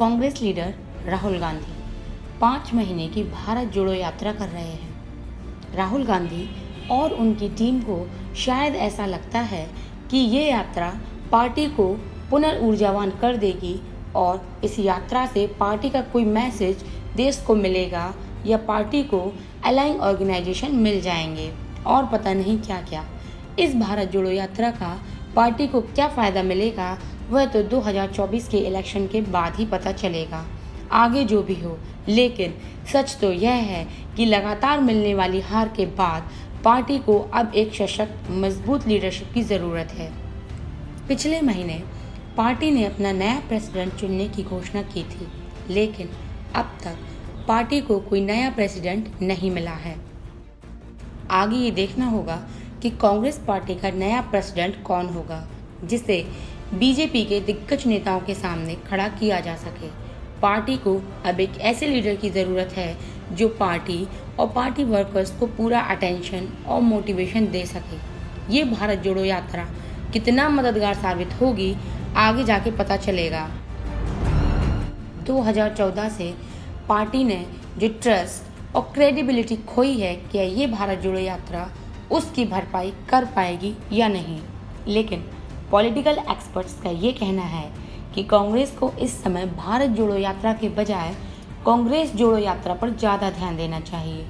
Congress leader Rahul Gandhi 5 महीने की भारत जोड़ो यात्रा कर रहे हैं। राहुल गांधी और उनकी टीम को शायद ऐसा लगता है कि ये यात्रा पार्टी को पुनर्ऊर्जावान कर देगी और इस यात्रा से पार्टी का कोई मैसेज देश को मिलेगा या पार्टी को अलाइंग ऑर्गेनाइजेशन मिल जाएंगे और पता नहीं क्या क्या। इस भारत जोड़ो यात्रा का पार्टी को क्या फ़ायदा मिलेगा वह तो 2024 के इलेक्शन के बाद ही पता चलेगा। आगे जो भी हो, लेकिन सच तो यह है कि लगातार मिलने वाली हार के बाद पार्टी को अब एक सशक्त मजबूत लीडरशिप की ज़रूरत है। पिछले महीने पार्टी ने अपना नया प्रेसिडेंट चुनने की घोषणा की थी, लेकिन अब तक पार्टी को कोई नया प्रेसिडेंट नहीं मिला है। आगे ये देखना होगा कि कांग्रेस पार्टी का नया प्रेसिडेंट कौन होगा, जिसे बीजेपी के दिग्गज नेताओं के सामने खड़ा किया जा सके। पार्टी को अब एक ऐसे लीडर की ज़रूरत है जो पार्टी और पार्टी वर्कर्स को पूरा अटेंशन और मोटिवेशन दे सके। ये भारत जोड़ो यात्रा कितना मददगार साबित होगी, आगे जाके पता चलेगा। 2014 से पार्टी ने जो ट्रस्ट और क्रेडिबिलिटी खोई है, क्या ये भारत जोड़ो यात्रा उसकी भरपाई कर पाएगी या नहीं। लेकिन पॉलिटिकल एक्सपर्ट्स का ये कहना है कि कांग्रेस को इस समय भारत जोड़ो यात्रा के बजाय कांग्रेस जोड़ो यात्रा पर ज़्यादा ध्यान देना चाहिए।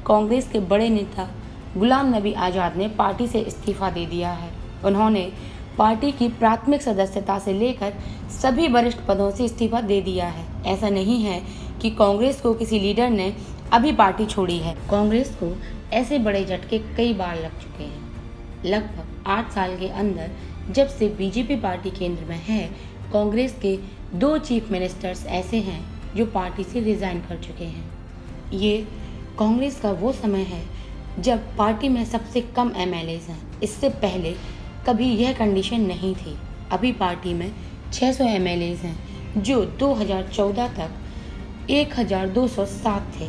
कांग्रेस के बड़े नेता गुलाम नबी आज़ाद ने पार्टी से इस्तीफा दे दिया है। उन्होंने पार्टी की प्राथमिक सदस्यता से लेकर सभी वरिष्ठ पदों से इस्तीफा दे दिया है। ऐसा नहीं है कि कांग्रेस को किसी लीडर ने अभी पार्टी छोड़ी है। कांग्रेस को ऐसे बड़े झटके कई बार लग चुके हैं। लगभग 8 साल के अंदर जब से बीजेपी पार्टी केंद्र में है, कांग्रेस के 2 चीफ मिनिस्टर्स ऐसे हैं जो पार्टी से रिजाइन कर चुके हैं। ये कांग्रेस का वो समय है जब पार्टी में सबसे कम एमएलएज हैं। इससे पहले कभी यह कंडीशन नहीं थी। अभी पार्टी में 600 एमएलएज हैं जो 2014 तक 1207 थे।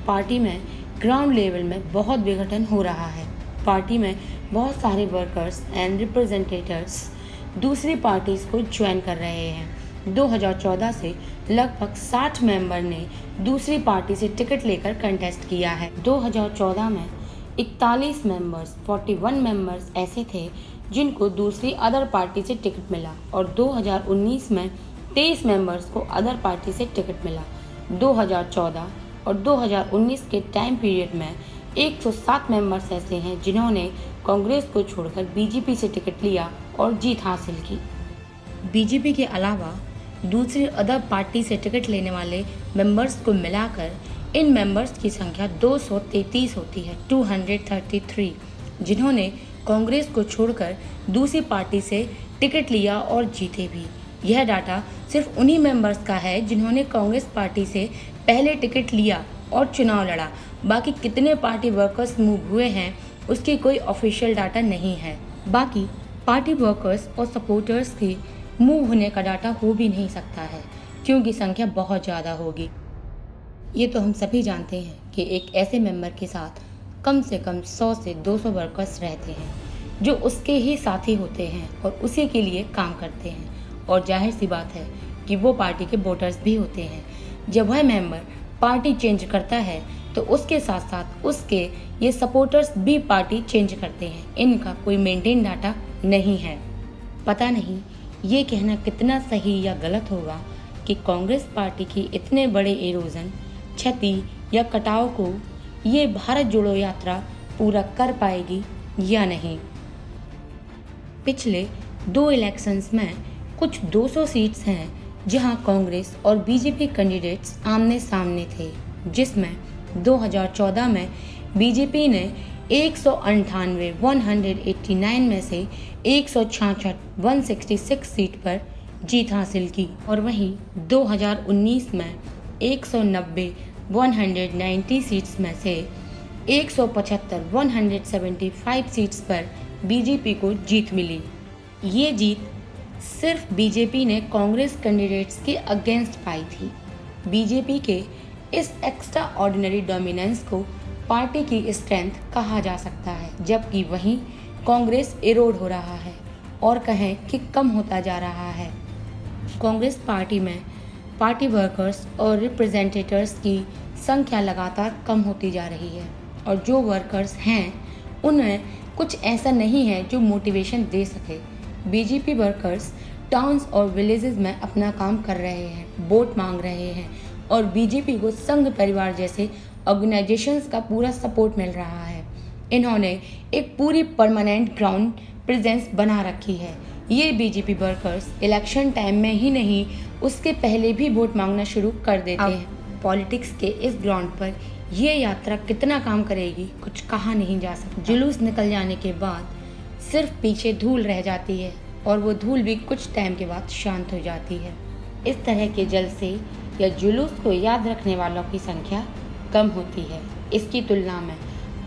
पार्टी में ग्राउंड लेवल में बहुत विघटन हो रहा है। पार्टी में बहुत सारे वर्कर्स एंड रिप्रेजेंटेटर्स दूसरी पार्टीज को ज्वाइन कर रहे हैं। 2014 से लगभग 60 मेंबर ने दूसरी पार्टी से टिकट लेकर कंटेस्ट किया है। 2014 में 41 मेंबर्स 41 मेंबर्स ऐसे थे जिनको दूसरी अदर पार्टी से टिकट मिला और 2019 में 23 मेंबर्स को अदर पार्टी से टिकट मिला। 2014 और 2019 के टाइम पीरियड में 107 मेंबर्स ऐसे हैं जिन्होंने कांग्रेस को छोड़कर बीजेपी से टिकट लिया और जीत हासिल की। बीजेपी के अलावा दूसरी अदर पार्टी से टिकट लेने वाले मेंबर्स को मिलाकर इन मेंबर्स की संख्या 233 होती है, 233, जिन्होंने कांग्रेस को छोड़कर दूसरी पार्टी से टिकट लिया और जीते भी। यह डाटा सिर्फ उन्हीं मेंबर्स का है जिन्होंने कांग्रेस पार्टी से पहले टिकट लिया और चुनाव लड़ा। बाकी कितने पार्टी वर्कर्स मूव हुए हैं उसकी कोई ऑफिशियल डाटा नहीं है। बाकी पार्टी वर्कर्स और सपोर्टर्स के मूव होने का डाटा हो भी नहीं सकता है क्योंकि संख्या बहुत ज़्यादा होगी। ये तो हम सभी जानते हैं कि एक ऐसे मेंबर के साथ कम से कम 100 से 200 वर्कर्स रहते हैं जो उसके ही साथी होते हैं और उसी के लिए काम करते हैं, और जाहिर सी बात है कि वो पार्टी के वोटर्स भी होते हैं। जब वह मेंबर पार्टी चेंज करता है तो उसके साथ साथ उसके ये सपोर्टर्स भी पार्टी चेंज करते हैं। इनका कोई मेंटेन डाटा नहीं है। पता नहीं ये कहना कितना सही या गलत होगा कि कांग्रेस पार्टी की इतने बड़े इरोजन, क्षति या कटाव को ये भारत जोड़ो यात्रा पूरा कर पाएगी या नहीं। पिछले 2 इलेक्शंस में कुछ 200 सीट्स हैं जहां कांग्रेस और बीजेपी कैंडिडेट्स आमने सामने थे, जिसमें 2014 में बीजेपी ने 189 में से 166 सीट पर जीत हासिल की और वहीं 2019 में 190 सीट्स में से 175 सीट्स पर बीजेपी को जीत मिली। ये जीत सिर्फ बीजेपी ने कांग्रेस कैंडिडेट्स के अगेंस्ट पाई थी। बीजेपी के इस एक्स्ट्रा ऑर्डिनरी डोमिनेंस को पार्टी की स्ट्रेंथ कहा जा सकता है, जबकि वहीं कांग्रेस इरोड हो रहा है और कहें कि कम होता जा रहा है। कांग्रेस पार्टी में पार्टी वर्कर्स और रिप्रेजेंटेटर्स की संख्या लगातार कम होती जा रही है और जो वर्कर्स हैं उन्हें कुछ ऐसा नहीं है जो मोटिवेशन दे सके। बीजेपी वर्कर्स टाउन्स और विलेजेस में अपना काम कर रहे हैं, वोट मांग रहे हैं और बीजेपी को संघ परिवार जैसे ऑर्गेनाइजेशंस का पूरा सपोर्ट मिल रहा है। इन्होंने एक पूरी परमानेंट ग्राउंड प्रेजेंस बना रखी है। ये बीजेपी वर्कर्स इलेक्शन टाइम में ही नहीं उसके पहले भी वोट मांगना शुरू कर देते हैं। पॉलिटिक्स के इस ग्राउंड पर ये यात्रा कितना काम करेगी कुछ कहा नहीं जा सकता। जुलूस निकल जाने के बाद सिर्फ पीछे धूल रह जाती है और वो धूल भी कुछ टाइम के बाद शांत हो जाती है। इस तरह के जलसे या जुलूस को याद रखने वालों की संख्या कम होती है। इसकी तुलना में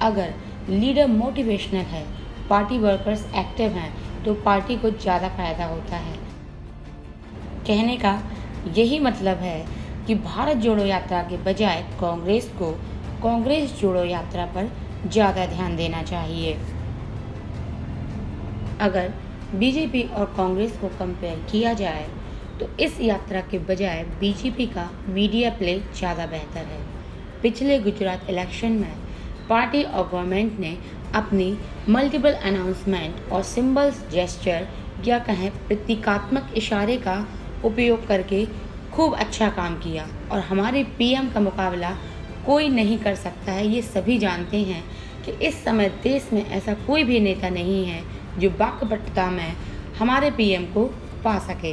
अगर लीडर मोटिवेशनल है, पार्टी वर्कर्स एक्टिव हैं, तो पार्टी को ज़्यादा फायदा होता है। कहने का यही मतलब है कि भारत जोड़ो यात्रा के बजाय कांग्रेस को कांग्रेस जोड़ो यात्रा पर ज़्यादा ध्यान देना चाहिए। अगर बीजेपी और कांग्रेस को कंपेयर किया जाए तो इस यात्रा के बजाय बीजेपी का मीडिया प्ले ज़्यादा बेहतर है। पिछले गुजरात इलेक्शन में पार्टी और गवर्नमेंट ने अपनी मल्टीपल अनाउंसमेंट और सिंबल्स जेस्चर या कहें प्रतीकात्मक इशारे का उपयोग करके खूब अच्छा काम किया और हमारे पीएम का मुकाबला कोई नहीं कर सकता है। ये सभी जानते हैं कि इस समय देश में ऐसा कोई भी नेता नहीं है जो वाकपटुता में हमारे पीएम को पा सके।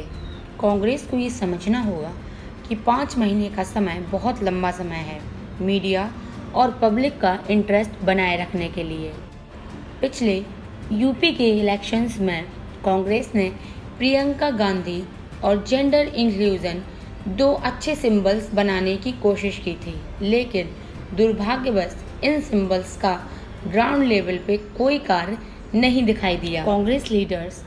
कांग्रेस को ये समझना होगा कि 5 महीने का समय बहुत लंबा समय है मीडिया और पब्लिक का इंटरेस्ट बनाए रखने के लिए। पिछले यूपी के इलेक्शंस में कांग्रेस ने प्रियंका गांधी और जेंडर इंक्लूजन 2 अच्छे सिंबल्स बनाने की कोशिश की थी, लेकिन दुर्भाग्यवश इन सिंबल्स का ग्राउंड लेवल पे कोई कार्य नहीं दिखाई दिया। कांग्रेस लीडर्स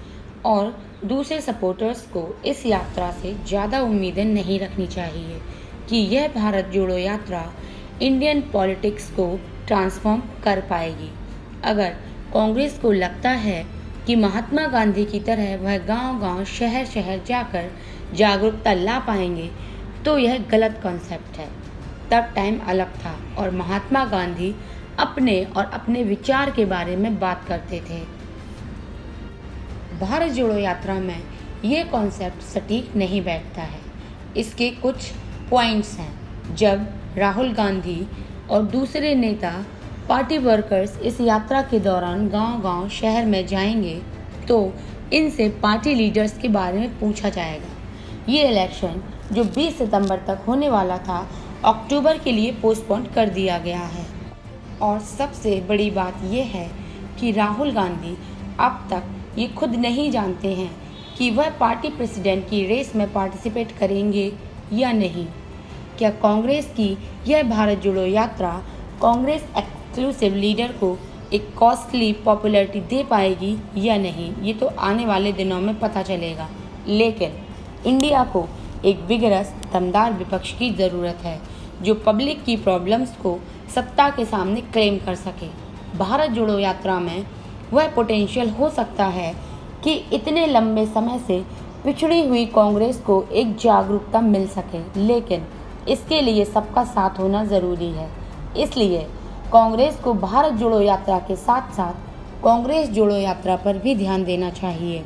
और दूसरे सपोर्टर्स को इस यात्रा से ज़्यादा उम्मीदें नहीं रखनी चाहिए कि यह भारत जोड़ो यात्रा इंडियन पॉलिटिक्स को ट्रांसफॉर्म कर पाएगी। अगर कांग्रेस को लगता है कि महात्मा गांधी की तरह वह गांव-गांव, शहर-शहर जाकर जागरूकता ला पाएंगे तो यह गलत कॉन्सेप्ट है। तब टाइम अलग था और महात्मा गांधी अपने और अपने विचार के बारे में बात करते थे। भारत जोड़ो यात्रा में ये कॉन्सेप्ट सटीक नहीं बैठता है। इसके कुछ पॉइंट्स हैं। जब राहुल गांधी और दूसरे नेता पार्टी वर्कर्स इस यात्रा के दौरान गांव-गांव, शहर में जाएंगे तो इनसे पार्टी लीडर्स के बारे में पूछा जाएगा। ये इलेक्शन जो 20 सितंबर तक होने वाला था, अक्टूबर के लिए पोस्टपोन कर दिया गया है। और सबसे बड़ी बात यह है कि राहुल गांधी अब तक ये खुद नहीं जानते हैं कि वह पार्टी प्रेसिडेंट की रेस में पार्टिसिपेट करेंगे या नहीं। क्या कांग्रेस की यह भारत जोड़ो यात्रा कांग्रेस एक्सक्लूसिव लीडर को एक कॉस्टली पॉपुलैरिटी दे पाएगी या नहीं, ये तो आने वाले दिनों में पता चलेगा। लेकिन इंडिया को एक विगरस, दमदार विपक्ष की ज़रूरत है जो पब्लिक की प्रॉब्लम्स को सत्ता के सामने क्लेम कर सके। भारत जोड़ो यात्रा में वह पोटेंशियल हो सकता है कि इतने लंबे समय से पिछड़ी हुई कांग्रेस को एक जागरूकता मिल सके, लेकिन इसके लिए सबका साथ होना ज़रूरी है। इसलिए कांग्रेस को भारत जोड़ो यात्रा के साथ साथ कांग्रेस जोड़ो यात्रा पर भी ध्यान देना चाहिए।